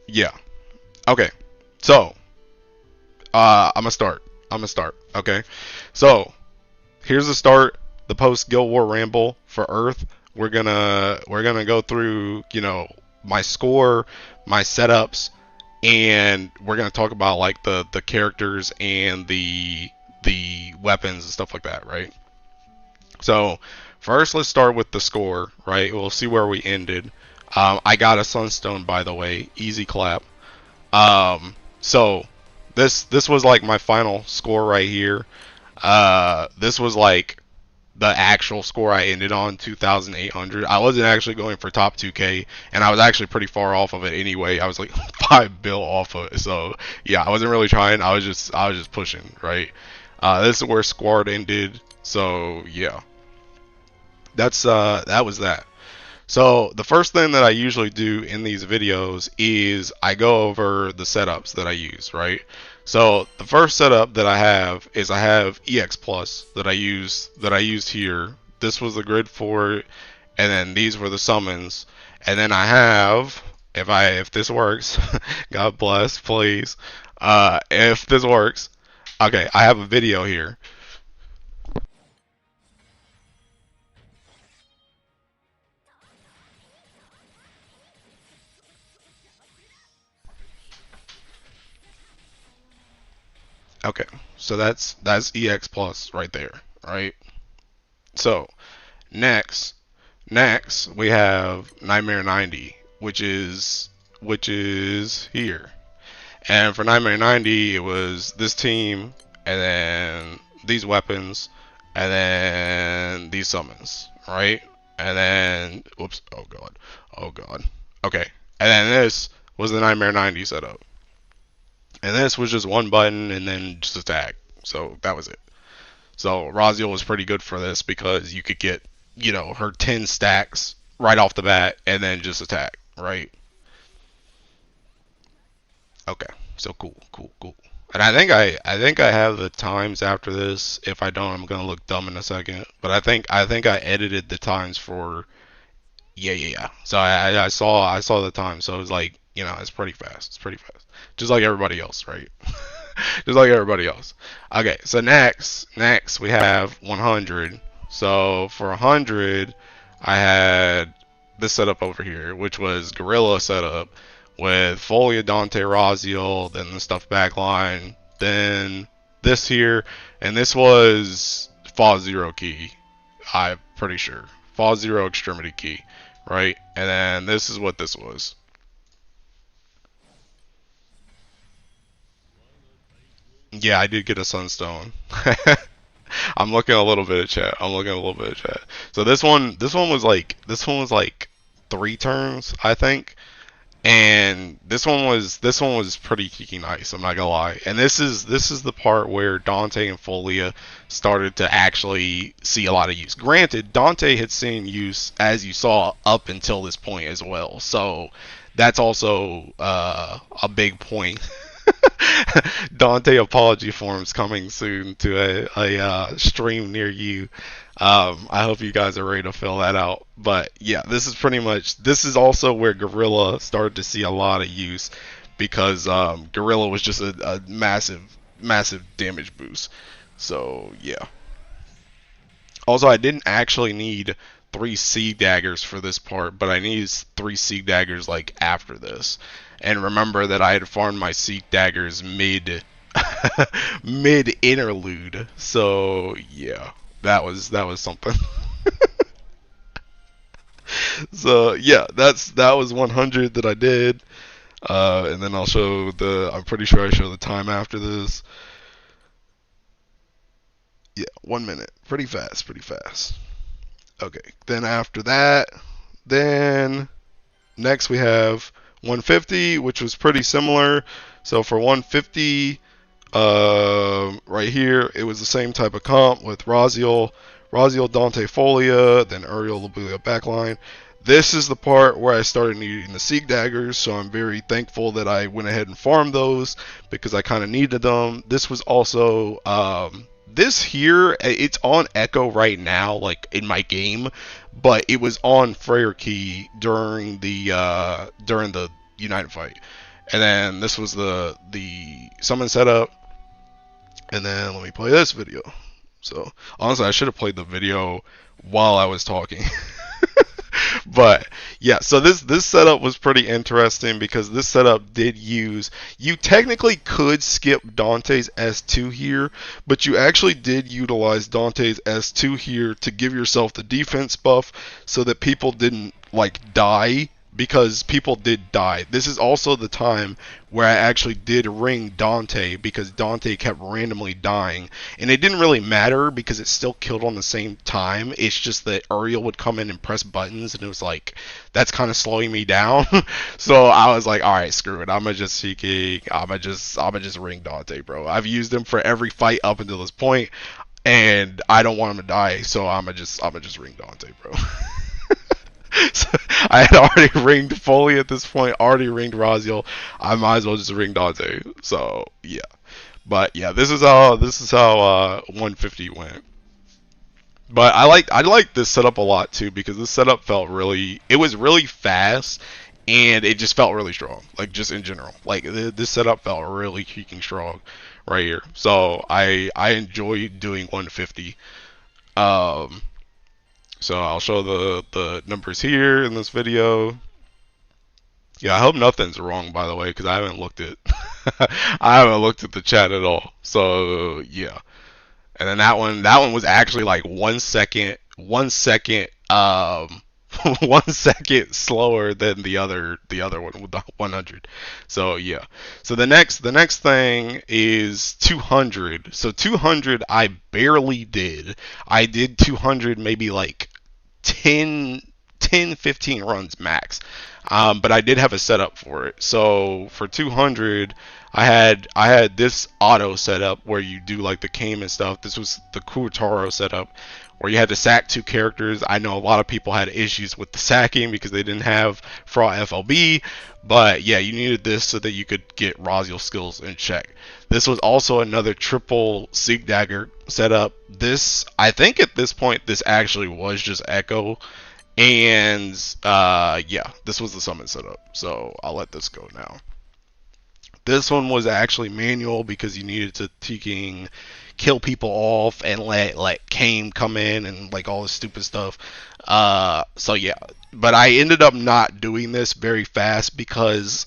Yeah. Okay. So, I'm gonna start. Okay. So, here's the start. The post Guild War Ramble for Earth. We're gonna go through, my score, my setups, and we're gonna talk about like the characters and the weapons and stuff like that, right? So first, let's start with the score, right? We'll see where we ended. I got a Sunstone, by the way, easy clap. So this was like my final score right here. This was like the actual score I ended on, 2,800. I wasn't actually going for top 2K, and I was actually pretty far off of it anyway. I was like 5 bill off of it, so yeah, I wasn't really trying. I was just pushing, right? This is where squad ended, so yeah, that was that. So the first thing that I usually do in these videos is I go over the setups that I use, right? So the first setup that I have is I have EX Plus that I used here. This was the grid for it, and then these were the summons. And then I have, if this works, God bless, please. If this works, okay, I have a video here. Okay, so that's EX Plus right there, right? So next, next we have Nightmare 90, which is here. And for Nightmare 90, it was this team, and then these weapons, and then these summons, right? And then, whoops, oh god, oh god. Okay, and then this was the Nightmare 90 setup, and this was just one button and then just attack. So that was it. So Raziel was pretty good for this because you could get, her 10 stacks right off the bat and then just attack, right? Okay. So cool, cool, cool. And I think I have the times after this. If I don't, I'm gonna look dumb in a second. But I think I edited the times for, yeah, yeah, yeah. So I saw the time. So it was like, it's pretty fast. It's pretty fast. Just like everybody else, right? Just like everybody else. Okay, so next we have 100. So for 100, I had this setup over here, which was Gorilla setup with Pholia, Dante, Raziel, then the stuff backline, then this here, and this was Fall Zero key. I'm pretty sure Fall Zero extremity key, right? And then this is what this was. Yeah, I did get a Sunstone. I'm looking a little bit of chat. I'm looking a little bit of chat. So this one was like 3 turns, I think. And this one was pretty kiki nice, I'm not gonna lie. And this is the part where Dante and Folia started to actually see a lot of use. Granted, Dante had seen use, as you saw, up until this point as well. So that's also a big point. Dante apology forms coming soon to a stream near you. I hope you guys are ready to fill that out. But yeah, this is also where Gorilla started to see a lot of use because Gorilla was just a massive, massive damage boost. So yeah. Also, I didn't actually need 3 Sieg Daggers for this part, but I needed 3 Sieg Daggers like after this. And remember that I had farmed my Sieg Daggers mid interlude. So yeah, that was something. So yeah, that was 100 that I did. And then I'll show I'm pretty sure I show the time after this. Yeah, 1 minute. Pretty fast, pretty fast. Okay, then after that, then next we have 150, which was pretty similar. So for 150, right here, it was the same type of comp with Raziel, Dante Folia, then Uriel, Lobelia backline. This is the part where I started needing the Sieg Daggers, so I'm very thankful that I went ahead and farmed those because I kind of needed them. This was also, this here, it's on Echo right now, like in my game, but it was on Freyr Key during the United fight. And then this was the summon setup. And then let me play this video. So honestly, I should have played the video while I was talking. But yeah, so this setup was pretty interesting because this setup did use, you technically could skip Dante's S2 here, but you actually did utilize Dante's S2 here to give yourself the defense buff so that people didn't like die, because people did die. This is also the time where I actually did ring Dante because Dante kept randomly dying. And it didn't really matter because it still killed on the same time. It's just that Uriel would come in and press buttons and it was like, that's kind of slowing me down. So I was like, alright, screw it. I'ma just ring Dante, bro. I've used him for every fight up until this point, and I don't want him to die, so I'ma just ring Dante, bro. So I had already ringed Pholia at this point, already ringed Raziel. I might as well just ring Dante. So yeah, but yeah, this is how 150 went. But I liked this setup a lot too because this setup felt really, it was really fast and it just felt really strong. Like just in general, like this setup felt really freaking strong right here. So I enjoy doing 150. So I'll show the numbers here in this video. Yeah, I hope nothing's wrong, by the way, because I haven't looked at I haven't looked at the chat at all. So yeah, and then that one was actually like 1 second, 1 second, 1 second slower than the other one with the 100. So yeah. So the next thing is 200. So 200 I barely did. I did 200 maybe like 10 15 runs max. But I did have a setup for it. So for 200, I had this auto setup where you do like the Caim and stuff. This was the Kuotaro setup where you had to sack 2 characters. I know a lot of people had issues with the sacking because they didn't have Fraud FLB, but yeah, you needed this so that you could get Raziel skills in check. This was also another triple Sieg Dagger setup. This, I think at this point, this actually was just Echo. And yeah, this was the summon setup. So I'll let this go now. This one was actually manual because you needed to kill people off and let Caim come in and like all this stupid stuff. So yeah, but I ended up not doing this very fast because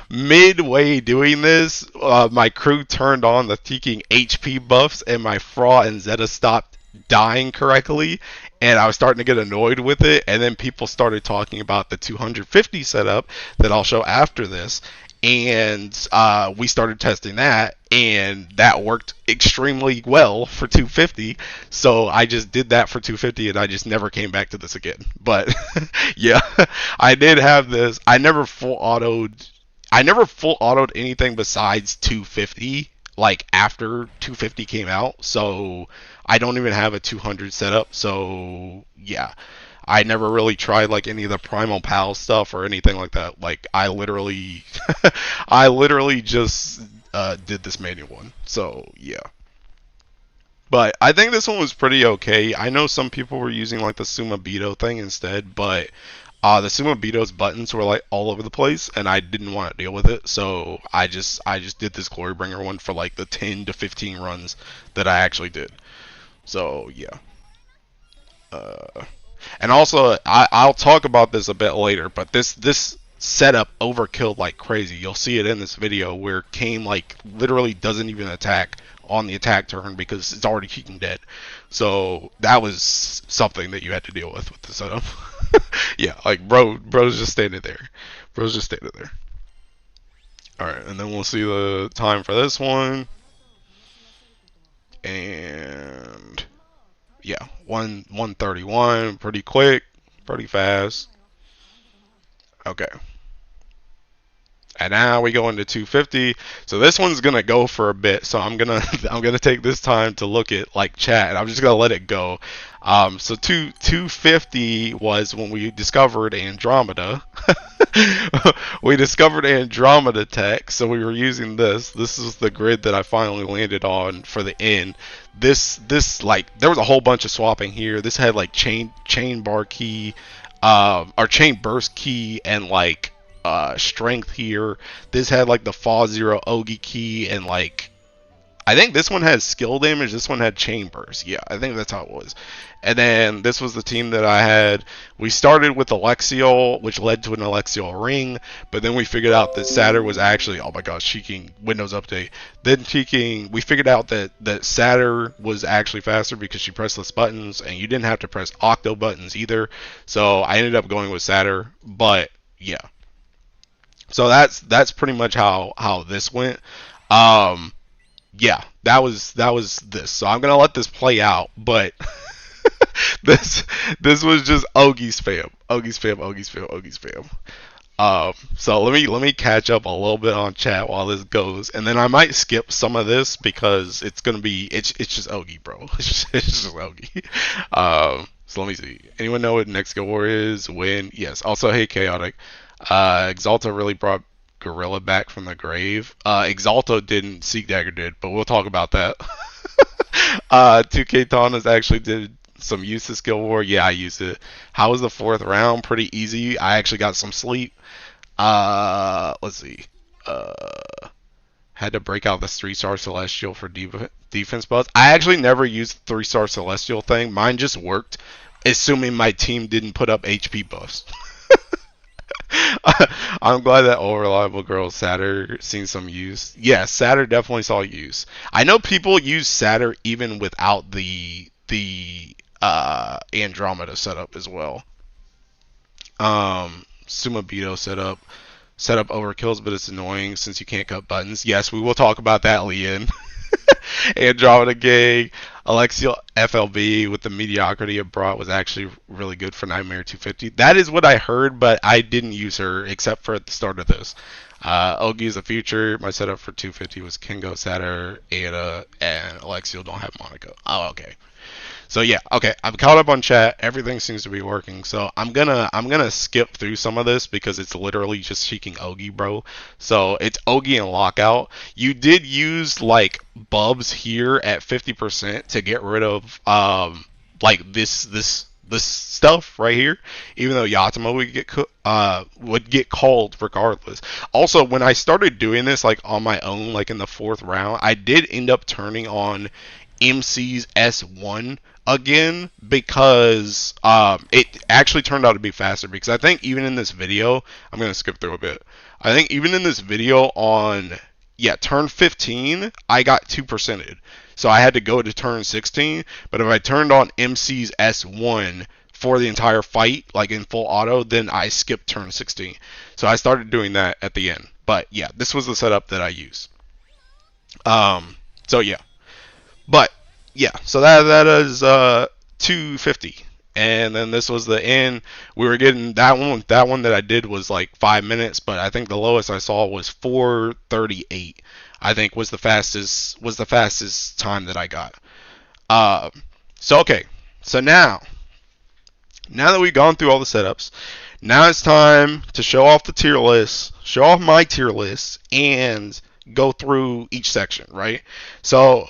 midway doing this, my crew turned on the HP buffs and my Fra and Zeta stopped dying correctly, and I was starting to get annoyed with it. And then people started talking about the 250 setup that I'll show after this, and we started testing that, and that worked extremely well for 250. So I just did that for 250, and I just never came back to this again. But yeah, I did have this. I never full autoed anything besides 250 like after 250 came out, so I don't even have a 200 setup. So yeah, I never really tried like any of the Primal Pal stuff or anything like that. Like I literally I literally just did this manual one. So yeah, but I think this one was pretty okay. I know some people were using like the Sumabito thing instead, but the Sumabito's buttons were like all over the place, and I didn't want to deal with it. So I just did this Glorybringer one for like the 10 to 15 runs that I actually did. So yeah. And also, I'll talk about this a bit later, but this setup overkilled like crazy. You'll see it in this video where Caim like literally doesn't even attack on the attack turn because it's already freaking dead. So that was something that you had to deal with the setup. Yeah, like bro's just standing there. Bro's just standing there. Alright, and then we'll see the time for this one. And yeah, 131, pretty quick, pretty fast. Okay. And now we go into 250. So this one's gonna go for a bit. So I'm gonna take this time to look at like chat, and I'm just gonna let it go. So 250 was when we discovered Andromeda. We discovered Andromeda tech, so we were using this. This is the grid that I finally landed on for the end. This like there was a whole bunch of swapping here. This had like chain bar key, or chain burst key, and like strength here. This had like the Fall Zero Ogi key, and like I think this one had skill damage. This one had chambers. Yeah, I think that's how it was. And then this was the team that I had. We started with Alexiel, which led to an Alexiel ring, but then we figured out that Satyr was actually, oh my gosh, cheeking Windows Update. Then cheeking, we figured out that Satyr was actually faster because she pressed less buttons, and you didn't have to press octo buttons either. So I ended up going with Satyr, but yeah. So that's pretty much how this went. Yeah, that was this. So I'm gonna let this play out, but this was just Ogi spam, Ogi spam, Ogi spam, Ogi spam. So let me catch up a little bit on chat while this goes, and then I might skip some of this because it's gonna be it's just Ogi, bro. It's just Ogi. So let me see. Anyone know what next Go War is? When? Yes. Also, hey, Chaotic. Exalto really brought Gorilla back from the grave. Exalto didn't, Sieg Dagger did, but we'll talk about that. Two Caintanas actually did some use of skill war. Yeah, I used it. How was the fourth round? Pretty easy. I actually got some sleep. Let's see. Had to break out this 3-star Celestial for defense buffs. I actually never used the 3-star Celestial thing. Mine just worked, assuming my team didn't put up HP buffs. I'm glad that All Reliable Girl Satyr seen some use. Yeah, Satyr definitely saw use. I know people use Satyr even without the Andromeda setup as well. Sumabito setup overkills, but it's annoying since you can't cut buttons. Yes, we will talk about that, Lian. Andromeda Gang, Alexiel FLB with the mediocrity it brought was actually really good for Nightmare 250. That is what I heard, but I didn't use her except for at the start of this. Ogi is the future. My setup for 250 was Kingo, Satyr, Ada, and Alexiel don't have Monaco. Oh, okay. So yeah, okay, I'm caught up on chat. Everything seems to be working. So I'm gonna skip through some of this because it's literally just seeking Ogi, bro. So it's Ogi and Lockout. You did use like Bubs here at 50% to get rid of like this stuff right here, even though Yatima would get called regardless. Also, when I started doing this like on my own, like in the fourth round, I did end up turning on MC's S1 again because it actually turned out to be faster. Because I think even in this video, I'm gonna skip through a bit. I think even in this video on turn 15, I got 2%ed. So I had to go to turn 16. But if I turned on MC's S1 for the entire fight, like in full auto, then I skipped turn 16. So I started doing that at the end. But yeah, this was the setup that I used. So yeah. But yeah, so that is 250, and then this was the end. We were getting that one. That one that I did was like 5 minutes, but I think the lowest I saw was 4:38. I think was the fastest time that I got. So okay, so now that we've gone through all the setups, now it's time to show off the tier list, show off my tier list, and go through each section, right? So.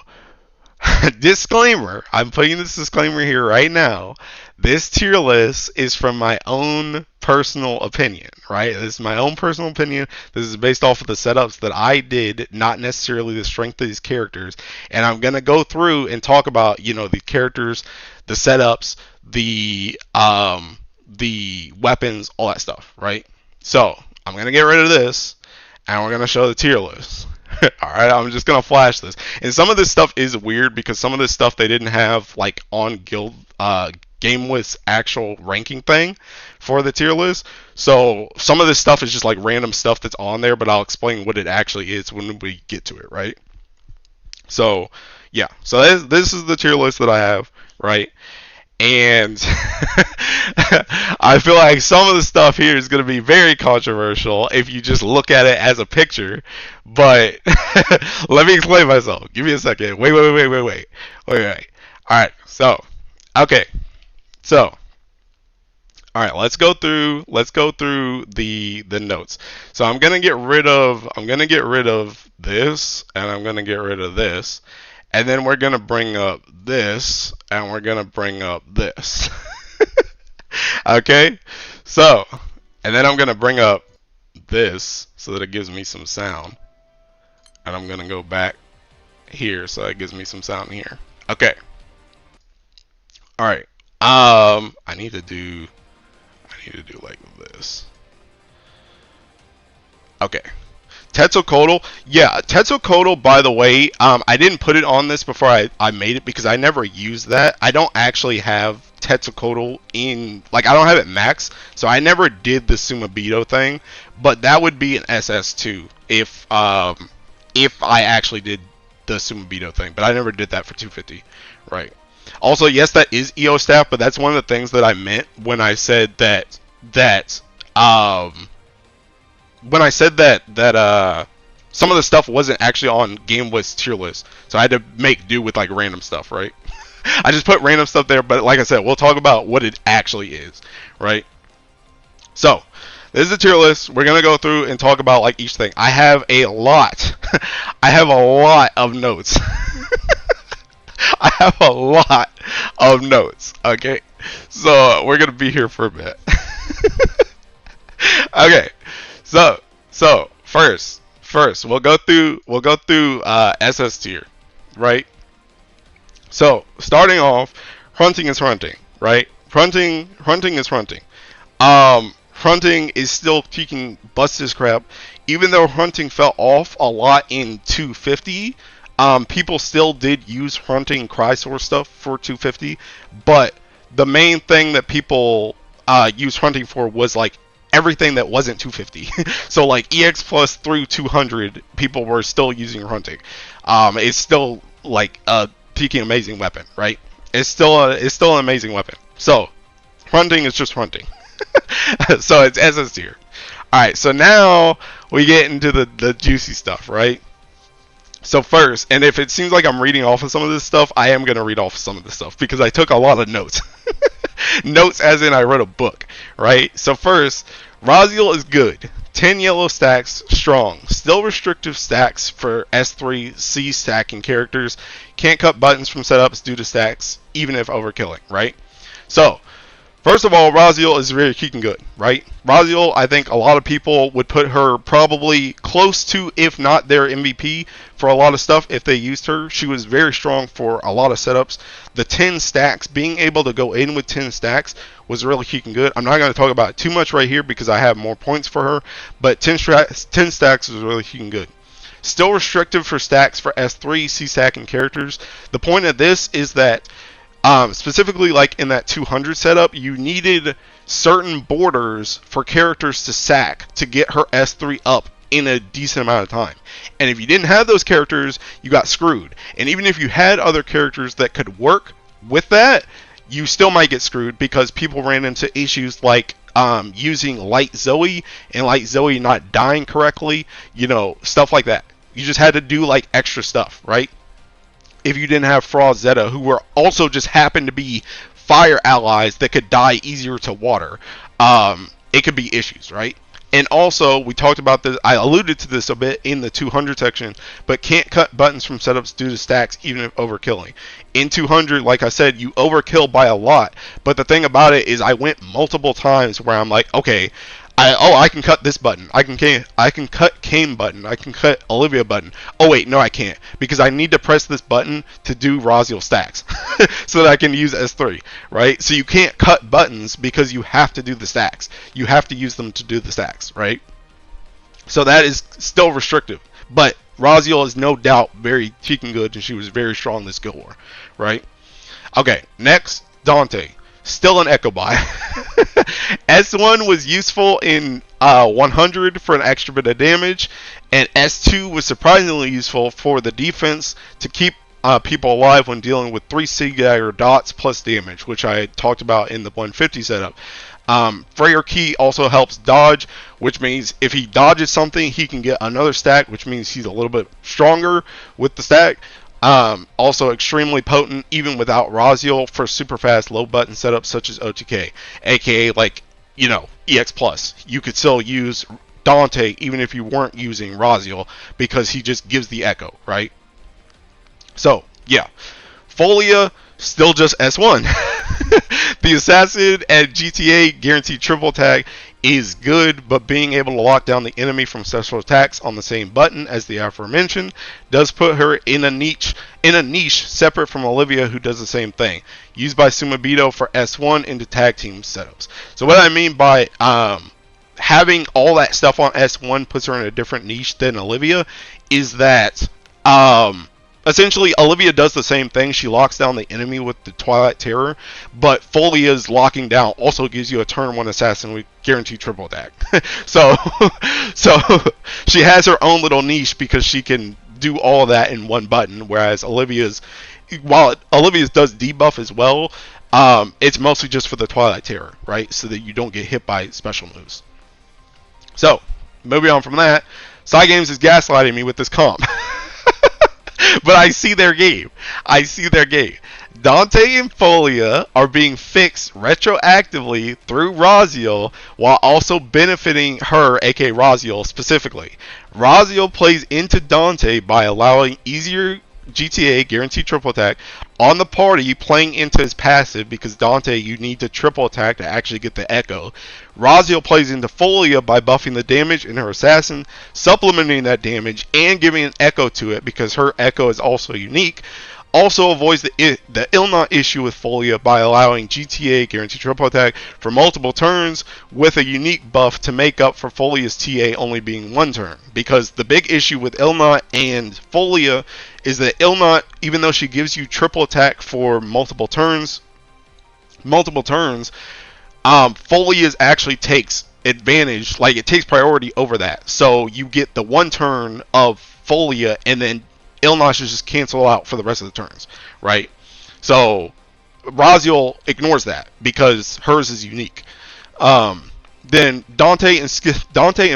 Disclaimer, I'm putting this disclaimer here right now. This tier list is from my own personal opinion, right? This is my own personal opinion. This is based off of the setups that I did, not necessarily the strength of these characters. And I'm going to go through and talk about, the characters, the setups, the weapons, all that stuff, right? So, I'm going to get rid of this, and we're going to show the tier list. Alright, I'm just gonna flash this. And some of this stuff is weird because some of this stuff they didn't have like on Guild GameWith's actual ranking thing for the tier list. So some of this stuff is just like random stuff that's on there, but I'll explain what it actually is when we get to it, right? So yeah, so this is the tier list that I have, right? And I feel like some of the stuff here is going to be very controversial if you just look at it as a picture. But let me explain myself. Give me a second. Wait. Alright, so, okay. So, alright, let's go through the notes. So I'm going to get rid of this, and I'm going to get rid of this. And then we're going to bring up this, and we're going to bring up this. Okay? So, and then I'm going to bring up this so that it gives me some sound. And I'm going to go back here so that gives me some sound here. Okay. Alright. I need to do like this. Okay. Tetzalcoatl. Yeah, Tetzalcoatl, by the way, I didn't put it on this before I made it because I never used that. I don't actually have Tetzalcoatl in, like, I don't have it max, so I never did the Sumabito thing, but that would be an SS2 if I actually did the Sumabito thing, but I never did that for 250, right? Also, yes, that is EO staff, but that's one of the things that I meant when I said that some of the stuff wasn't actually on GameWiz's tier list, so I had to make do with like random stuff, right? I just put random stuff there, but like I said, we'll talk about what it actually is, right? So, this is the tier list. We're gonna go through and talk about like each thing. I have a lot. I have a lot of notes. I have a lot of notes. Okay, so we're gonna be here for a bit. Okay, so first we'll go through SS tier, right? So starting off, Hrunting is Hrunting, right? Hrunting is Hrunting. Hrunting is still kicking bust his crap, even though Hrunting fell off a lot in 250. People still did use Hrunting Crysaur stuff for 250, but the main thing that people used Hrunting for was like everything that wasn't 250. So like EX plus through 200, people were still using Hrunting. It's still like a peaking amazing weapon, right? It's still an amazing weapon. So Hrunting is just Hrunting. So it's SS tier. Alright, so now we get into the juicy stuff, right? So first, and if it seems like I'm reading off of some of this stuff, I am going to read off some of this stuff because I took a lot of notes. Notes as in I wrote a book, right? So first, Raziel is good. 10 yellow stacks, strong. Still restrictive stacks for S3 C stacking characters. Can't cut buttons from setups due to stacks, even if overkilling, right? So, first of all, Raziel is very kicking good, right? Raziel, I think a lot of people would put her probably close to, if not their MVP for a lot of stuff if they used her. She was very strong for a lot of setups. The 10 stacks, being able to go in with 10 stacks was really kicking good. I'm not going to talk about it too much right here because I have more points for her, but 10 stacks was really kicking good. Still restrictive for stacks for S3, C stacking characters. The point of this is that specifically like in that 200 setup, you needed certain borders for characters to sack to get her S3 up in a decent amount of time. And if you didn't have those characters, you got screwed. And even if you had other characters that could work with that, you still might get screwed because people ran into issues like using Light Zooey and Light Zooey not dying correctly, you know, stuff like that. You just had to do like extra stuff, right? If you didn't have Frost Zeta, who were also just happened to be fire allies that could die easier to water, it could be issues, right? And also, we talked about this, I alluded to this a bit in the 200 section, but can't cut buttons from setups due to stacks, even if overkilling. In 200, like I said, you overkill by a lot, but the thing about it is I went multiple times where I'm like, okay, I can cut this button. I can cut Caim button. I can cut Olivia button. Oh wait, no I can't. Because I need to press this button to do Raziel stacks. So that I can use S3. Right? So you can't cut buttons because you have to do the stacks. You have to use them to do the stacks. Right? So that is still restrictive. But Raziel is no doubt very cheeking good and she was very strong this Guild War. Right? Okay, next, Dante. Still an Echo Buy. S1 was useful in 100 for an extra bit of damage, and S2 was surprisingly useful for the defense to keep people alive when dealing with 3 Sieg Dagger dots plus damage, which I talked about in the 150 setup. Freyr Key also helps dodge, which means if he dodges something, he can get another stack, which means he's a little bit stronger with the stack. Also extremely potent even without Raziel for super fast low button setups such as OTK, aka like, you know, EX plus. You could still use Dante even if you weren't using Raziel because he just gives the echo, right? So yeah, Pholia still just S1. The assassin at GTA guaranteed triple attack is good, but being able to lock down the enemy from special attacks on the same button as the aforementioned does put her in a niche separate from Olivia, who does the same thing. Used by Sumabito for S1 into tag team setups. So what I mean by having all that stuff on S1 puts her in a different niche than Olivia is that essentially Olivia does the same thing. She locks down the enemy with the Twilight Terror, but Pholia's locking down also gives you a turn 1 assassin with guaranteed triple attack. so she has her own little niche because she can do all of that in one button, whereas Olivia's, while Olivia's does debuff as well, it's mostly just for the Twilight Terror, right? So that you don't get hit by special moves. So, moving on from that, Cygames is gaslighting me with this comp. But I see their game. Dante and Pholia are being fixed retroactively through Raziel while also benefiting her, aka Raziel, specifically. Raziel plays into Dante by allowing easier GTA, guaranteed triple attack, on the party, playing into his passive, because Dante, you need to triple attack to actually get the echo. Raziel plays into Pholia by buffing the damage in her assassin, supplementing that damage, and giving an echo to it, because her echo is also unique. Also avoids the Illnot issue with Pholia by allowing GTA, guaranteed triple attack, for multiple turns, with a unique buff to make up for Pholia's TA only being 1 turn. Because the big issue with Illnot and Pholia is that Illnot, even though she gives you triple attack for multiple turns, Pholia's actually takes advantage, like it takes priority over that. So you get the 1 turn of Pholia, and then Illnot should just cancel out for the rest of the turns, right? So Raziel ignores that because hers is unique. Then Dante and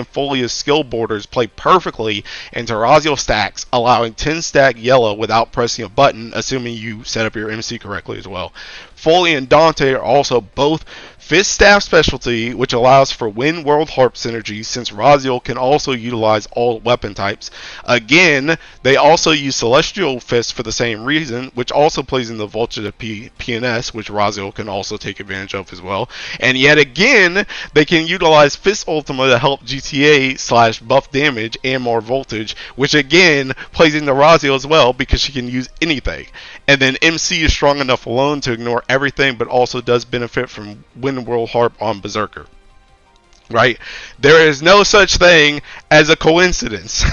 Pholia's skill borders play perfectly into Raziel stacks, allowing 10 stack yellow without pressing a button, assuming you set up your MC correctly as well. Pholia and Dante are also both Fist Staff specialty, which allows for Wind World Harp synergy, since Raziel can also utilize all weapon types. Again, they also use Celestial Fist for the same reason, which also plays in the Vulture to PNS, which Raziel can also take advantage of as well. And yet again, they can utilize Fist Ultima to help GTA / buff damage and more voltage, which again plays into Raziel as well, because she can use anything. And then MC is strong enough alone to ignore everything, but also does benefit from Wind World Harp on Berserker. Right? There is no such thing as a coincidence.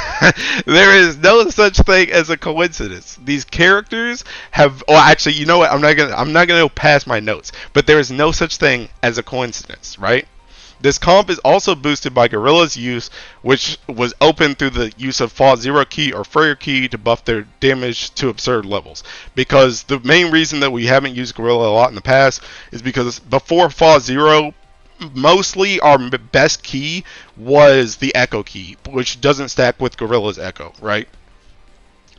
There is no such thing as a coincidence. These characters have, oh, actually, you know what? I'm not gonna go past my notes, but there is no such thing as a coincidence, right? This comp is also boosted by Gorilla's use, which was open through the use of Fa Zero Key or Freya Key to buff their damage to absurd levels. Because the main reason that we haven't used Gorilla a lot in the past is because before Fa Zero, mostly our best key was the Echo Key, which doesn't stack with Gorilla's Echo, right?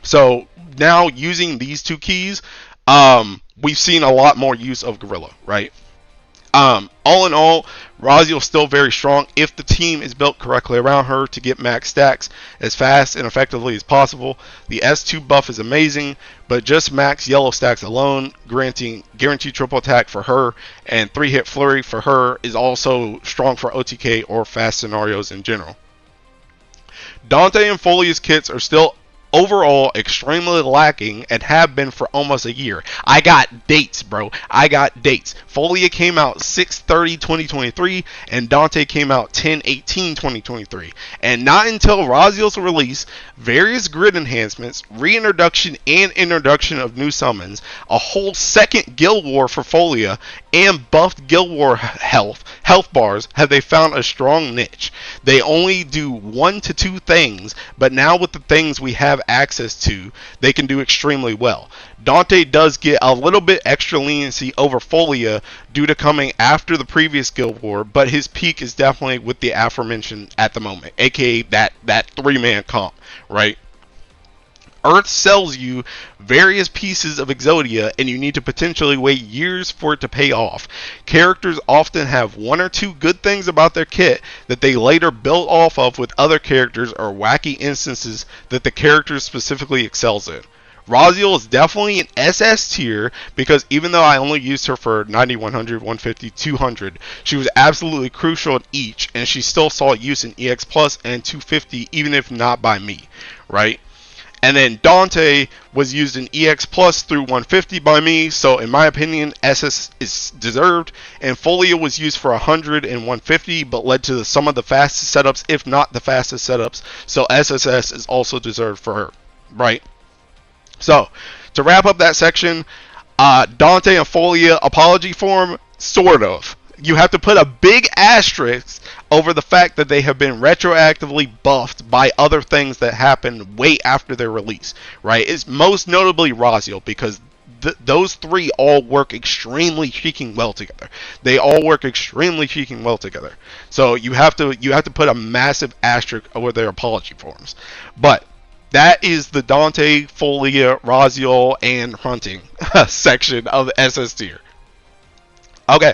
So now using these 2 keys, we've seen a lot more use of Gorilla, right? All in all, Raziel's still very strong if the team is built correctly around her to get max stacks as fast and effectively as possible. The S2 buff is amazing, but just max yellow stacks alone, granting guaranteed triple attack for her and 3-hit flurry for her, is also strong for OTK or fast scenarios in general. Dante and Pholia's kits are still overall extremely lacking and have been for almost a year. I got dates, bro. I got dates. Pholia came out 6/30/2023 and Dante came out 10/18/2023. And not until Raziel's release, various grid enhancements, reintroduction and introduction of new summons, a whole second guild war for Pholia, and buffed guild war health bars have they found a strong niche. They only do 1 to 2 things, but now with the things we have access to, they can do extremely well. Dante does get a little bit extra leniency over Pholia due to coming after the previous guild war, but his peak is definitely with the aforementioned at the moment, aka that 3-man comp, right? Earth sells you various pieces of Exodia, and you need to potentially wait years for it to pay off. Characters often have 1 or 2 good things about their kit that they later build off of with other characters or wacky instances that the character specifically excels in. Raziel is definitely an SS tier because even though I only used her for 90, 100, 150, 200, she was absolutely crucial in each, and she still saw use in EX Plus and 250, even if not by me, right? And then Dante was used in EX Plus through 150 by me, so in my opinion, SS is deserved. And Pholia was used for 100 and 150, but led to some of the fastest setups, if not the fastest setups. So SSS is also deserved for her, right? So, to wrap up that section, Dante and Pholia apology form, sort of. You have to put a big asterisk over the fact that they have been retroactively buffed by other things that happened way after their release, right? It's most notably Raziel, because those three all work extremely freaking well together. They all work extremely freaking well together. So you have to put a massive asterisk over their apology forms. But that is the Dante, Pholia, Raziel, and Hrunting section of the SS tier. Okay.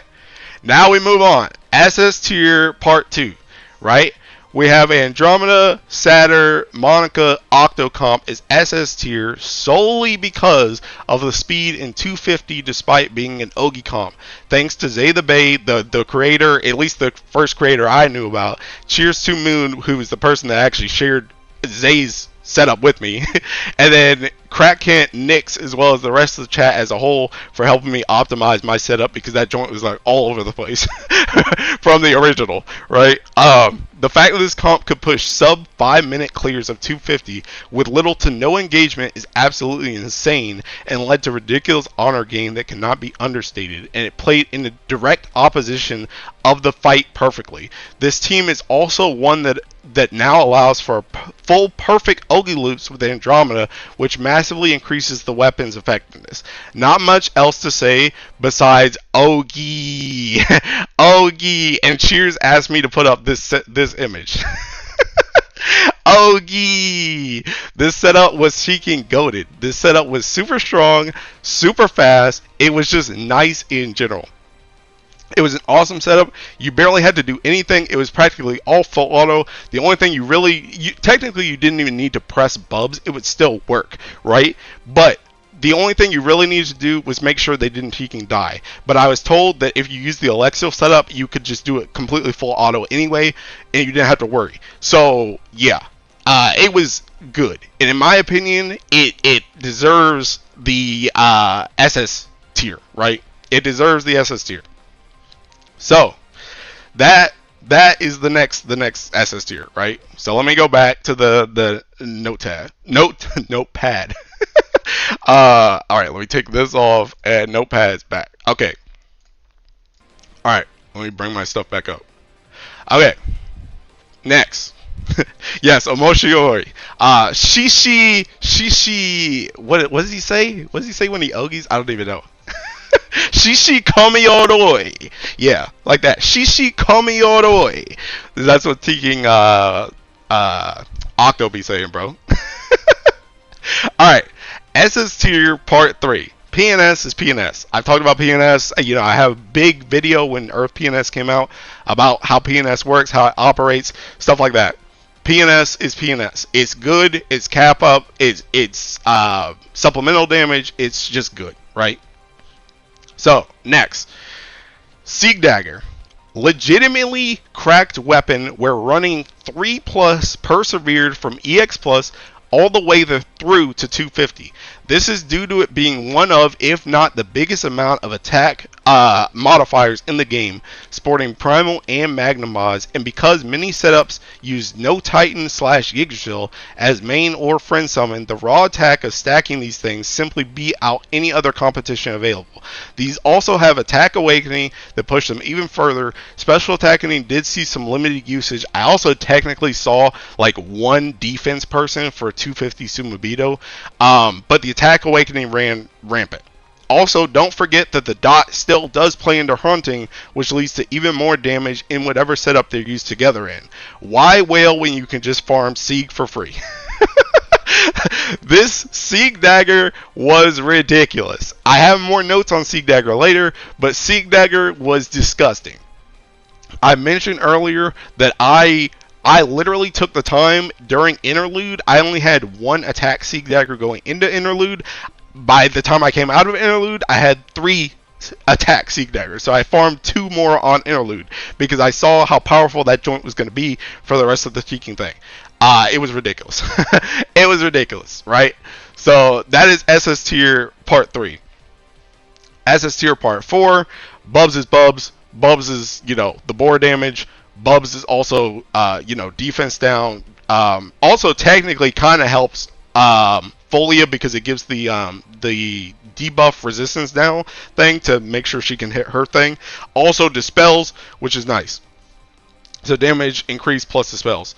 Now we move on. SS tier part 2, right? We have Andromeda, Satyr, Monica, Octocomp is SS tier solely because of the speed in 250 despite being an Ogi comp. Thanks to Zay the Bay, the creator, at least the first creator I knew about. Cheers to Moon, who is the person that actually shared Zay's setup with me. And then Crackcant, Nix, as well as the rest of the chat as a whole for helping me optimize my setup, because that joint was like all over the place from the original, right? The fact that this comp could push sub 5-minute clears of 250 with little to no engagement is absolutely insane and led to ridiculous honor gain that cannot be understated, and it played in the direct opposition of the fight perfectly. This team is also one that now allows for full perfect Ogi loops with Andromeda, which massively increases the weapon's effectiveness. Not much else to say besides Ogi. Ogi. And Cheers asked me to put up this image. Ogi. This setup was freaking goated. This setup was super strong, super fast. It was just nice in general. It was an awesome setup. You barely had to do anything. It was practically all full auto. The only thing technically you didn't even need to press Bubs. It would still work, right? But the only thing you really needed to do was make sure they didn't freaking die. But I was told that if you use the Alexiel setup, you could just do it completely full auto anyway, and you didn't have to worry. So, yeah. It was good. And in my opinion, it deserves the SS tier, right? It deserves the SS tier. So, that is the next SS tier, right? So let me go back to the notepad. All right, let me take this off and notepad's back. Okay. All right, let me bring my stuff back up. Okay. Next. Yes, Omoshiori. Shishi. What does he say? What does he say when he Ogis? I don't even know. Shishi Komiyoroi. Yeah, like that. Shishi Komiyoroi. That's what Teking Octo be saying, bro. Alright. SS tier part 3. PNS is PNS. I've talked about PNS. You know, I have a big video when Earth PNS came out about how PNS works, how it operates, stuff like that. PNS is PNS. It's good. It's cap up. It's supplemental damage. It's just good, right? So, next. Sieg Dagger. Legitimately cracked weapon where running 3+ persevered from EX Plus all the way through to 250. This is due to it being one of, if not the biggest amount of attack modifiers in the game, sporting Primal and Magnum mods, and because many setups use no Titan / Yggdrasil as main or friend summon, the raw attack of stacking these things simply beat out any other competition available. These also have Attack Awakening that push them even further. Special Attacking did see some limited usage. I also technically saw like one defense person for 250 Sumabito, but the Attack Awakening ran rampant. Also, don't forget that the dot still does play into Hrunting, which leads to even more damage in whatever setup they're used together in. Why wail when you can just farm Sieg for free? This Sieg Dagger was ridiculous. I have more notes on Sieg Dagger later, but Sieg Dagger was disgusting. I mentioned earlier that I I literally took the time during interlude. I only had one attack Sieg Dagger going into interlude. By the time I came out of interlude, I had 3 attack Sieg Daggers. So I farmed 2 more on interlude because I saw how powerful that joint was going to be for the rest of the Teaking thing. It was ridiculous. It was ridiculous, right? So that is SS tier part 3. SS tier part 4, Bubs is Bubs. Bubs is, the board damage. Bubs is also, defense down. Also technically kind of helps Pholia because it gives the debuff resistance down thing to make sure she can hit her thing. Also dispels, which is nice. So damage increase plus dispels.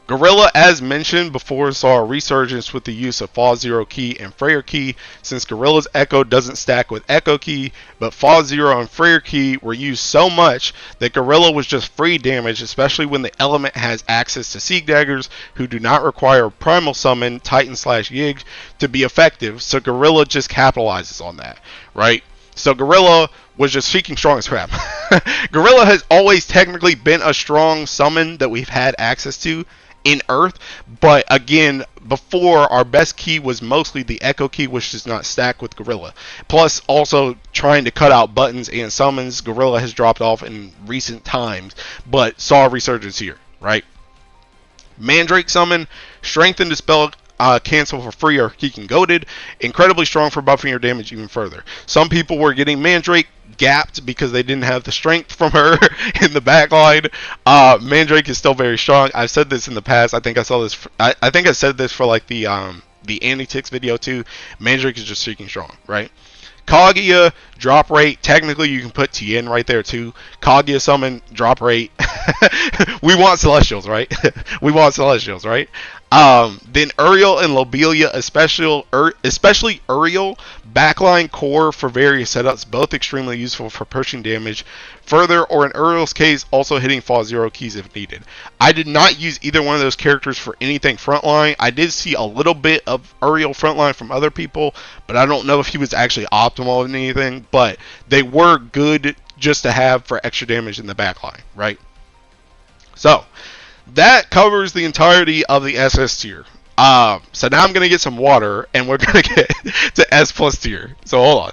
Gorilla, as mentioned before, saw a resurgence with the use of Fall Zero Key and Freyr Key, since Gorilla's Echo doesn't stack with Echo Key, but Fall Zero and Freyr Key were used so much that Gorilla was just free damage, especially when the element has access to Sieg Daggers, who do not require Primal Summon, Titan/Yig, to be effective, so Gorilla just capitalizes on that, right? So Gorilla was just freaking strong as crap. Gorilla has always technically been a strong summon that we've had access to in Earth, but again, before, our best key was mostly the Echo Key, which does not stack with Gorilla. Plus, also trying to cut out buttons and summons, Gorilla has dropped off in recent times, but saw a resurgence here, right? Mandrake summon, strength and dispel, cancel for free or Keeking Goaded. Incredibly strong for buffing your damage even further. Some people were getting Mandrake gapped because they didn't have the strength from her in the backline. Mandrake is still very strong. I've said this in the past. I think I saw this. I think I said this for like the Anti-Ticks video too. Mandrake is just freaking strong, right? Kaguya, drop rate. Technically, you can put Tien right there too. Kaguya summon, drop rate. We want Celestials, right? We want Celestials, right? Then Uriel and Lobelia, especially Uriel, backline core for various setups, both extremely useful for pushing damage further, or in Uriel's case, also hitting Fall Zero keys if needed. I did not use either one of those characters for anything frontline. I did see a little bit of Uriel frontline from other people, but I don't know if he was actually optimal in anything, but they were good just to have for extra damage in the backline, right? So, that covers the entirety of the SS tier. So now I'm going to get some water, and we're going to get to S plus tier. So hold on.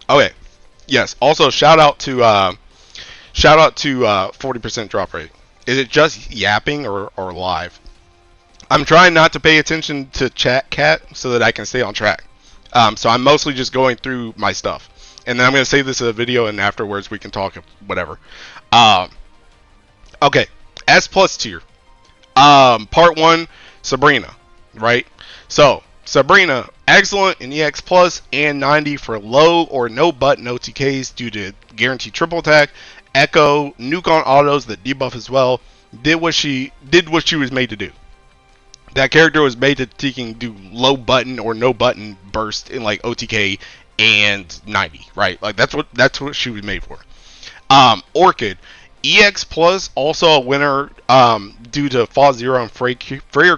Okay. Yes. Also, shout out to 40% drop rate. Is it just yapping or live? I'm trying not to pay attention to chat cat so that I can stay on track. So I'm mostly just going through my stuff. And then I'm going to save this as a video, and afterwards we can talk whatever. Okay, S plus tier. Part 1, Sabrina, right? So, Sabrina, excellent in EX plus and 90 for low or no button OTKs due to guaranteed triple attack. Echo, nuke on autos that debuff as well. Did what she was made to do. That character was made to do low button or no button burst in like OTK and 90, right? Like that's what she was made for. Orchid, EX plus, also a winner due to Fall Zero and Freyr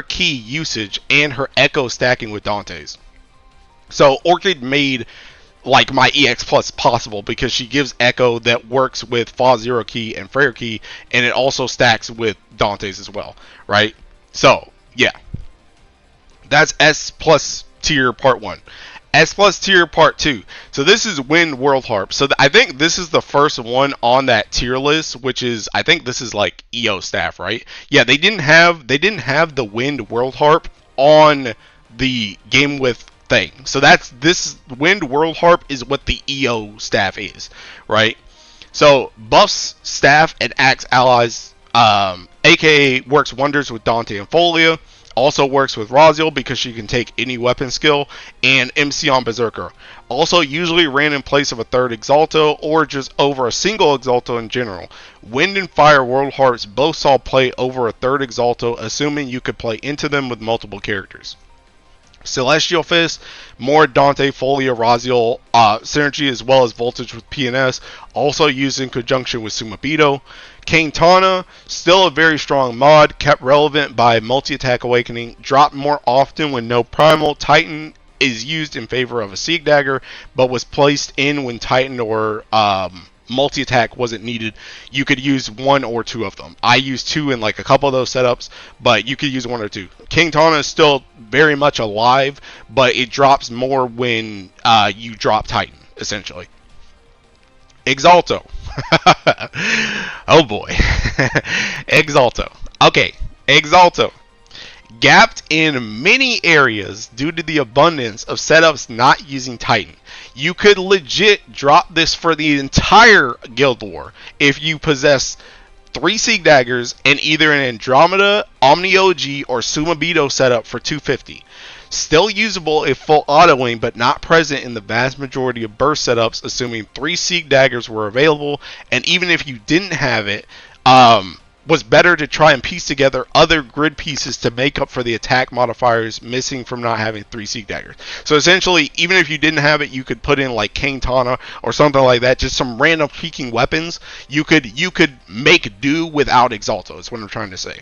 Key usage and her Echo stacking with Dante's. So Orchid made like my EX plus possible because she gives Echo that works with Fall Zero Key and Freyr Key, and it also stacks with Dante's as well, right? So yeah, that's S plus tier part 1. S plus tier part 2. So this is Wind World Harp. So I think this is the first one on that tier list, which is, I think this is like EO staff, right? Yeah, they didn't have the Wind World Harp on the game with thing. So this Wind World Harp is what the EO staff is, right? So buffs staff and axe allies, aka works wonders with Dante and Pholia. Also works with Raziel because she can take any weapon skill, and MC on Berserker. Also usually ran in place of a third Exalto or just over a single Exalto in general. Wind and Fire World Harps both saw play over a third Exalto, assuming you could play into them with multiple characters. Celestial Fist, more Dante, Pholia, Raziel synergy, as well as voltage with PNS, also used in conjunction with Sumabito. Caintana, still a very strong mod, kept relevant by multi-attack awakening, dropped more often when no primal. Titan is used in favor of a Sieg Dagger, but was placed in when Titan or multi-attack wasn't needed. You could use one or two of them. I used two in like a couple of those setups, but you could use one or two. Caintana is still very much alive, but it drops more when you drop Titan, essentially. Exalto. Oh boy. Exalto. Okay, Exalto. Gapped in many areas due to the abundance of setups not using Titan. You could legit drop this for the entire Guild War if you possess 3 Sieg Daggers and either an Andromeda, Omni OG, or Sumabito setup for 250. Still usable if full autoing, but not present in the vast majority of burst setups, assuming 3 Sieg Daggers were available, and even if you didn't have it, was better to try and piece together other grid pieces to make up for the attack modifiers missing from not having 3 Sieg Daggers. So essentially, even if you didn't have it, you could put in like Caintana or something like that, just some random peeking weapons. You could make do without Exalto, is what I'm trying to say.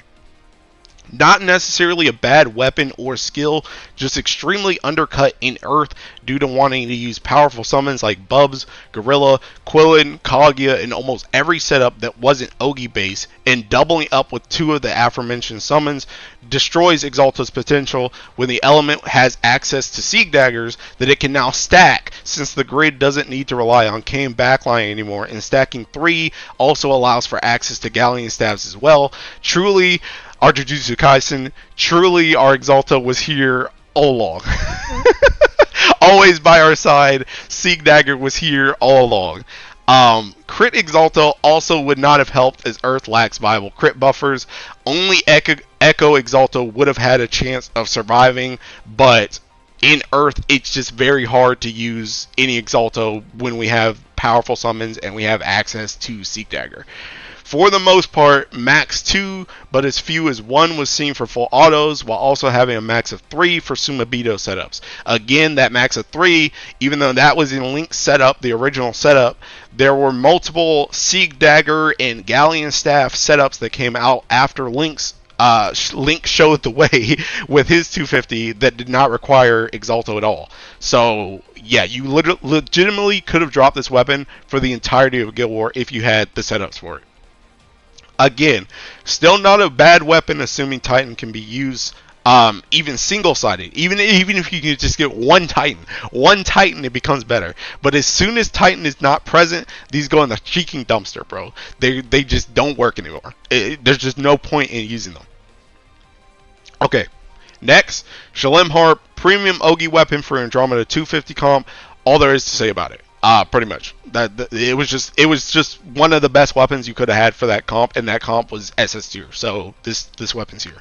Not necessarily a bad weapon or skill, just extremely undercut in Earth due to wanting to use powerful summons like Bubs, Gorilla, Quilin, Kaguya, and almost every setup that wasn't Ogi based, and doubling up with 2 of the aforementioned summons destroys Exalto's potential when the element has access to Sieg Daggers that it can now stack, since the grid doesn't need to rely on Caim backline anymore, and stacking 3 also allows for access to Galleon staves as well. Truly, our Jujutsu Kaisen, truly our Exalto was here all along. Always by our side. Sieg Dagger was here all along. Crit Exalto also would not have helped as Earth lacks viable crit buffers. Only Echo Exalto would have had a chance of surviving, but in Earth it's just very hard to use any Exalto when we have powerful summons and we have access to Sieg Dagger. For the most part, max 2, but as few as 1 was seen for full autos, while also having a max of 3 for Sumabito setups. Again, that max of 3, even though that was in Link's setup, the original setup, there were multiple Sieg Dagger and Galleon Staff setups that came out after Link showed the way with his 250 that did not require Exalto at all. So yeah, you legitimately could have dropped this weapon for the entirety of Guild War if you had the setups for it. Again, still not a bad weapon, assuming Titan can be used even single-sided. Even if you can just get one Titan, it becomes better. But as soon as Titan is not present, these go in the cheeking dumpster, bro. They just don't work anymore. There's just no point in using them. Okay, next, Shalem Harp, premium Ogi weapon for Andromeda 250 comp. All there is to say about it. Pretty much. It was just one of the best weapons you could have had for that comp, and that comp was SS tier. So this weapon's here.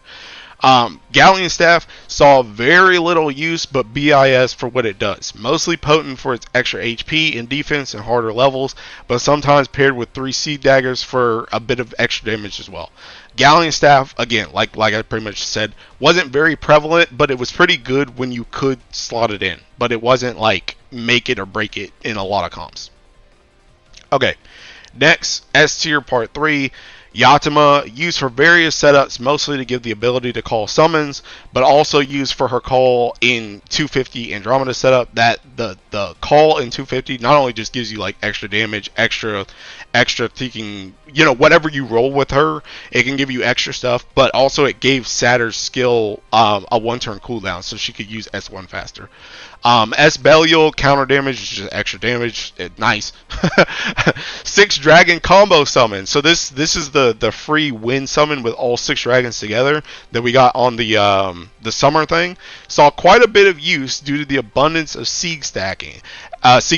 Galleon Staff saw very little use, but BIS for what it does. Mostly potent for its extra HP and defense and harder levels, but sometimes paired with 3 Sieg Daggers for a bit of extra damage as well. Galleon Staff, again, like I pretty much said, wasn't very prevalent, but it was pretty good when you could slot it in. But it wasn't like make it or break it in a lot of comps. Okay, next, S tier part 3. Yatima, used for various setups, mostly to give the ability to call summons, but also used for her call in 250 Andromeda setup. That the call in 250 not only just gives you like extra damage, extra thinking, whatever you roll with her, it can give you extra stuff, but also it gave Satyr's skill a 1-turn cooldown, so she could use S1 faster. S Belial, counter damage, is just extra damage. Nice. 6 dragon combo summon. So this is the free win summon with all 6 dragons together that we got on the summer thing. Saw quite a bit of use due to the abundance of Sieg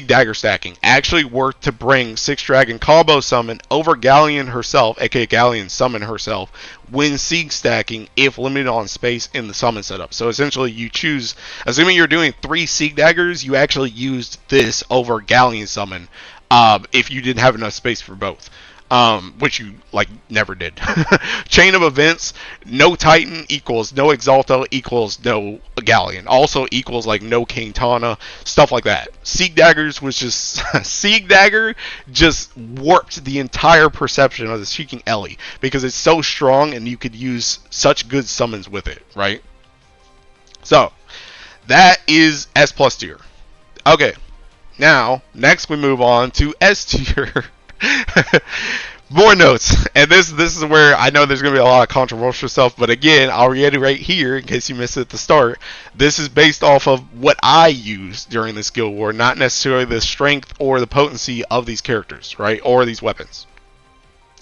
Dagger stacking. Actually worked to bring 6 dragon combo summon over Galleon herself, aka Galleon summon herself, when Sieg stacking if limited on space in the summon setup. So essentially you choose, assuming you're doing 3 Sieg Daggers, you actually used this over Galleon summon if you didn't have enough space for both. which you like never did. Chain of events: no Titan equals no Exalto equals no Galleon. Also equals like no Caintana, stuff like that. Sieg Daggers was just Sieg Dagger just warped the entire perception of the Seeking Ellie because it's so strong and you could use such good summons with it, right? So that is S plus tier. Okay, now next we move on to S tier. More notes, and this is where I know there's going to be a lot of controversial stuff, but again, I'll reiterate here in case you missed it at the start. This is based off of what I used during this guild war, not necessarily the strength or the potency of these characters, right, or these weapons.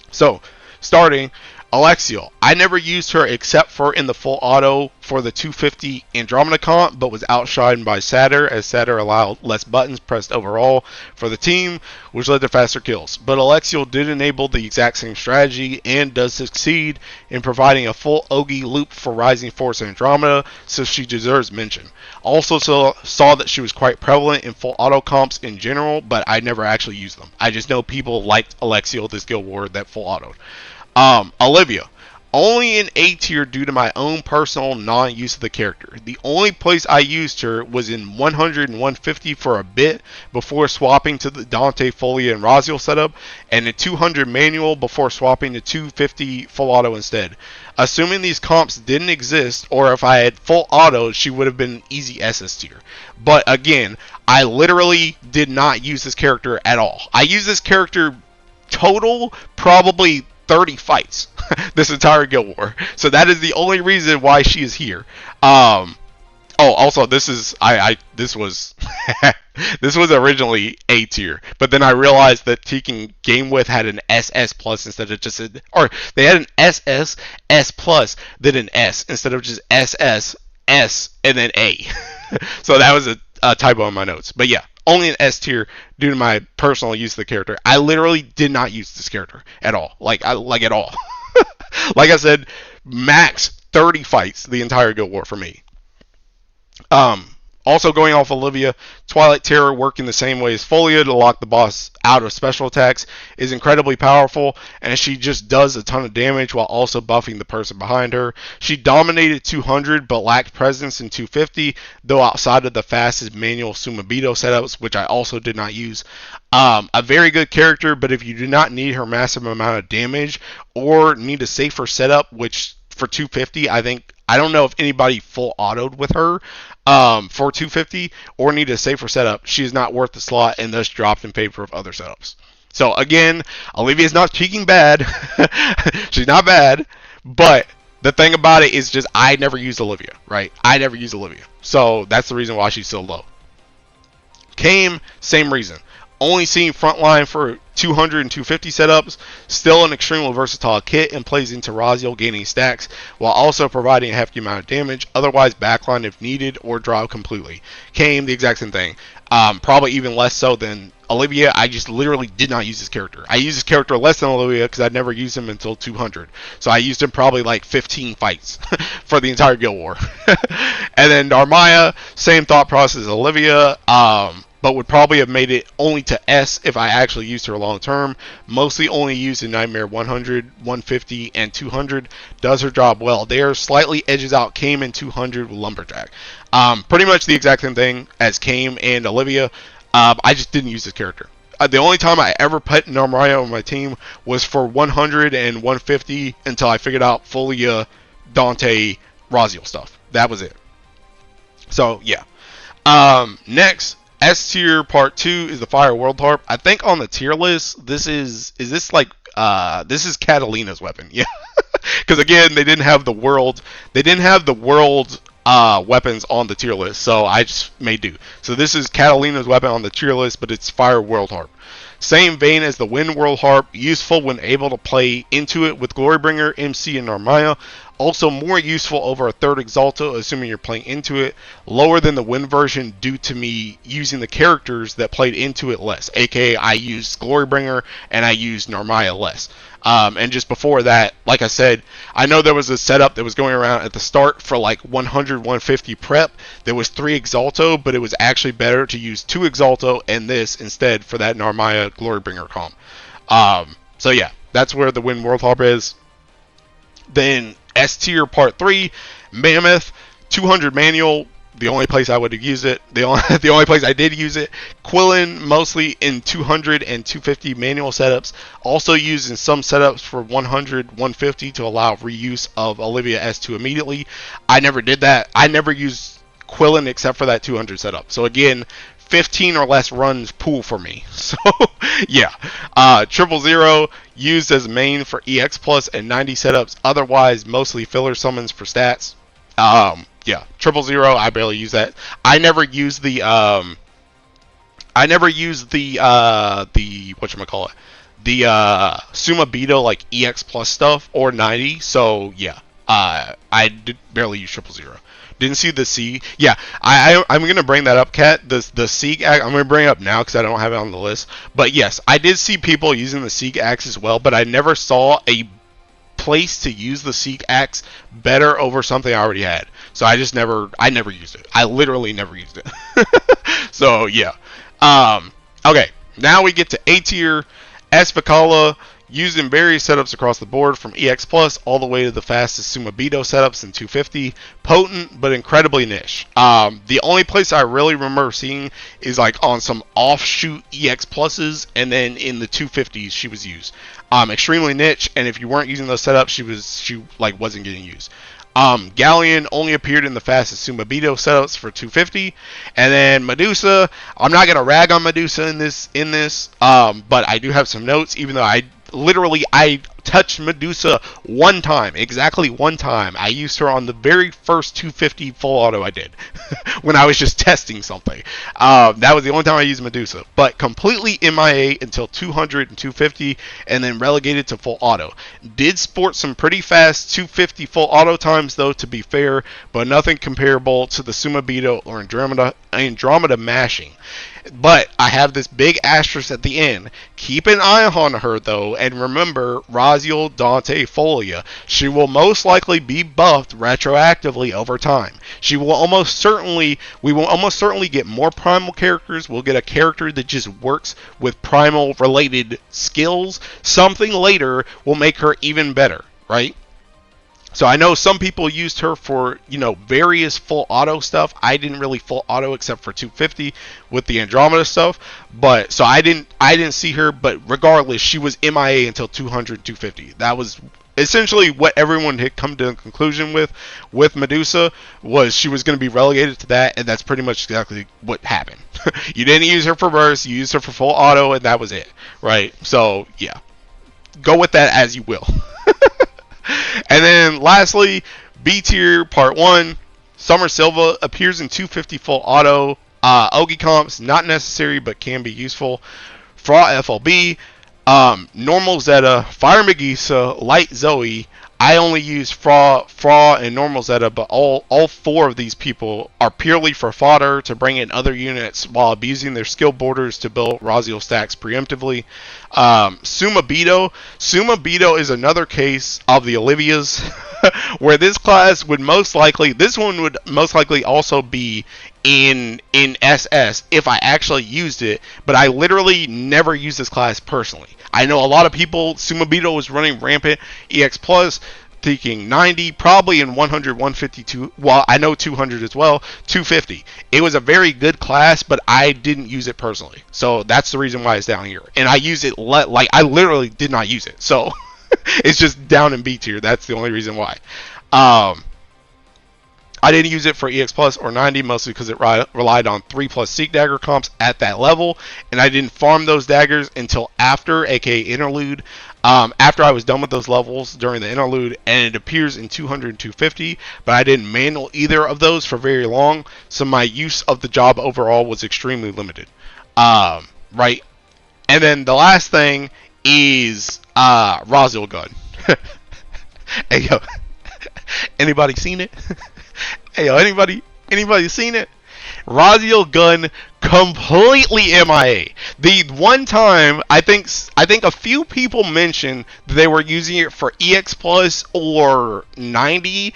So, starting Alexiel. I never used her except for in the full auto for the 250 Andromeda Comp, but was outshined by Satyr, as Satyr allowed less buttons pressed overall for the team, which led to faster kills. But Alexiel did enable the exact same strategy and does succeed in providing a full Ogi loop for Rising Force Andromeda, so she deserves mention. Also saw that she was quite prevalent in full auto comps in general, but I never actually used them. I just know people liked Alexiel this guild war that full autoed. Olivia. Only in A tier due to my own personal non-use of the character. The only place I used her was in 100 and 150 for a bit before swapping to the Dante, Pholia, and Raziel setup, and a 200 manual before swapping to 250 full auto instead. Assuming these comps didn't exist, or if I had full auto, she would have been easy SS tier. But again, I literally did not use this character at all. I used this character total probably 30 fights this entire guild war, so that is the only reason why she is here. Also this is this was this was originally A tier, but then I realized that Tekken Game With had an SS plus instead of just or they had an SS S plus then an S instead of just SS S and then A. So that was a typo in my notes, but yeah, only an S tier due to my personal use of the character. I literally did not use this character at all. Like at all. Like I said, max 30 fights the entire guild war for me. Also going off Olivia, Twilight Terror working the same way as Pholia to lock the boss out of special attacks is incredibly powerful, and she just does a ton of damage while also buffing the person behind her. She dominated 200 but lacked presence in 250, though outside of the fastest manual Sumabito setups, which I also did not use. A very good character, but if you do not need her massive amount of damage or need a safer setup, which for 250 I don't know if anybody full autoed with her for 250 or need a safer setup, she is not worth the slot and thus dropped in favor of other setups. So again, Olivia is not cheeking bad. She's not bad, but the thing about it is just I never used Olivia, right? I never used Olivia. So that's the reason why she's so low. Caim, same reason. Only seen frontline for 200 and 250 setups, still an extremely versatile kit and plays into Raziel gaining stacks while also providing a hefty amount of damage, otherwise backline if needed or drop completely. Caim, the exact same thing. Probably even less so than Olivia. I just literally did not use this character. I used this character less than Olivia because I'd never used him until 200. So I used him probably like 15 fights for the entire guild war. And then Narmaya, same thought process as Olivia. But would probably have made it only to S if I actually used her long term. Mostly only used in Nightmare 100, 150, and 200. Does her job well there. Slightly edges out Caim in 200 with Lumberjack. Pretty much the exact same thing as Caim and Olivia. I just didn't use this character. The only time I ever put Narmaya on my team was for 100 and 150 until I figured out Pholia, Dante, Raziel stuff. That was it. So, yeah. Next, S tier part 2 is the Fire World Harp. I think on the tier list, this is Catalina's weapon. Yeah. Because again, they didn't have the world weapons on the tier list, so I just made do. So this is Catalina's weapon on the tier list, but it's Fire World Harp. Same vein as the Wind World Harp, useful when able to play into it with Glorybringer, MC, and Narmaya. Also more useful over a third Exalto, assuming you're playing into it. Lower than the Wind version due to me using the characters that played into it less. AKA I used Glorybringer and I used Narmaya less. And just before that, like I said, I know there was a setup that was going around at the start for like 100, 150 prep. There was 3 Exalto, but it was actually better to use 2 Exalto and this instead for that Narmaya Glorybringer comp. So yeah, that's where the Wind World Harp is. Then S tier part 3, Mammoth, 200 manual. The only place I would have used it, the only place I did use it. Quilin, mostly in 200 and 250 manual setups. Also used in some setups for 100, 150 to allow reuse of Olivia S2 immediately. I never did that. I never used Quilin except for that 200 setup. So again, 15 or less runs pool for me. So yeah, 000 used as main for EX plus and 90 setups. Otherwise, mostly filler summons for stats. Yeah, 000. I barely use that. I never use the whatchamacallit, the Suma Beto like EX plus stuff or 90. So yeah, I did barely use 000. Didn't see the Sieg. Yeah, I'm gonna bring that up, Kat. The Sieg axe. I'm gonna bring it up now because I don't have it on the list. But yes, I did see people using the Sieg axe as well. But I never saw a place to use the Sieg axe better over something I already had. So I never used it. I literally never used it. So yeah. Okay, now we get to A tier. S Vikala, used in various setups across the board from EX Plus all the way to the fastest Suma Beto setups in 250. Potent, but incredibly niche. The only place I really remember seeing is like on some offshoot EX Pluses, and then in the 250s she was used. Extremely niche, and if you weren't using those setups, she wasn't getting used. Galleon only appeared in the fastest Suma Beto setups for 250, and then Medusa. I'm not gonna rag on Medusa in this, but I do have some notes. Even though I touched Medusa one time, exactly one time. I used her on the very first 250 full auto I did when I was just testing something. That was the only time I used Medusa, but completely MIA until 200 and 250, and then relegated to full auto. Did sport some pretty fast 250 full auto times though, to be fair, but nothing comparable to the Suma Beto or Andromeda mashing. But I have this big asterisk at the end. Keep an eye on her though, and remember Raziel, Dante, Pholia. She will most likely be buffed retroactively over time. We will almost certainly get more primal characters. We'll get a character that just works with primal related skills. Something later will make her even better, right? So I know some people used her for, various full auto stuff. I didn't really full auto except for 250 with the Andromeda stuff. But so I didn't see her, but regardless, she was MIA until 200, 250. That was essentially what everyone had come to a conclusion with Medusa, was she was going to be relegated to that, and that's pretty much exactly what happened. You didn't use her for burst, you used her for full auto, and that was it, right? So yeah, go with that as you will. And then lastly, B tier part 1, Summer Silva appears in 250 full auto. Ogi comps, not necessary but can be useful. Fra FLB, normal Zeta, Fire Magisa, Light Zooey. I only use Fra, and normal Zeta, but all four of these people are purely for fodder to bring in other units while abusing their skill borders to build Raziel stacks preemptively. Suma Beto is another case of the Olivias, where this would most likely also be in SS if I actually used it, but I literally never used this class personally. I know a lot of people, Suma Beto was running rampant EX Plus, thinking 90, probably in 100, 152, well, I know 200 as well, 250. It was a very good class, but I didn't use it personally. So that's the reason why it's down here. And I use it, I literally did not use it. So it's just down in B tier. That's the only reason why. I didn't use it for EX Plus or 90, mostly because it relied on 3+ Sieg Dagger comps at that level, and I didn't farm those daggers until after, aka interlude. After I was done with those levels during the interlude, and it appears in 200 and 250, but I didn't manual either of those for very long, so my use of the job overall was extremely limited. Right? And then the last thing is Raziel gun. Hey yo, anybody seen it? Hey yo, anybody seen it? Raziel gun completely MIA. The one time I think a few people mentioned that they were using it for EX Plus or 90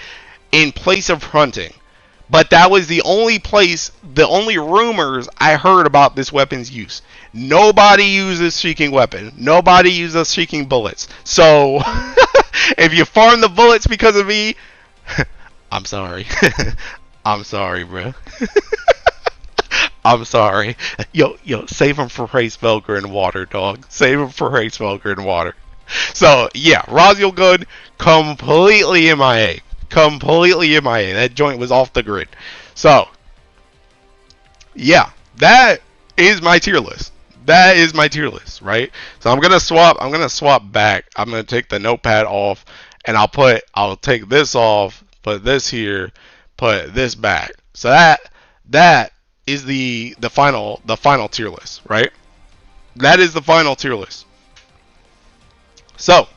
in place of Hrunting. But that was the only place, the only rumors I heard about this weapon's use. Nobody uses Shrieking Weapon. Nobody uses Shrieking Bullets. So, if you farm the bullets because of me, I'm sorry. I'm sorry, bro. I'm sorry. Yo, save him for Race Velger and Water, dog. Save him for Race Velger and Water. So, yeah, Raziel good, completely MIA. Completely MIA. That joint was off the grid. So, yeah, that is my tier list. That is my tier list, right? So I'm gonna swap back. I'm gonna take the notepad off, and I'll take this off, put this here, put this back. So that is the final tier list, right? That is the final tier list. So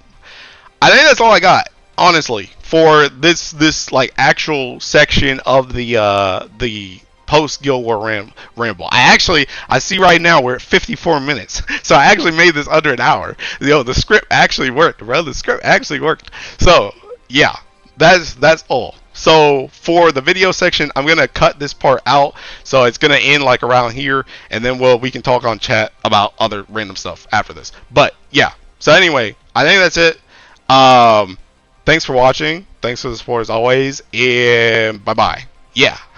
I think that's all I got, honestly, for this like actual section of the post Guild War ramble. I see right now we're at 54 minutes, so I actually made this under an hour. Yo, the script actually worked, bro. The script actually worked. So yeah, that's all. So for the video section, I'm gonna cut this part out, so it's gonna end like around here, and then we can talk on chat about other random stuff after this. But yeah. So anyway, I think that's it. Thanks for watching. Thanks for the support as always, and bye bye. Yeah.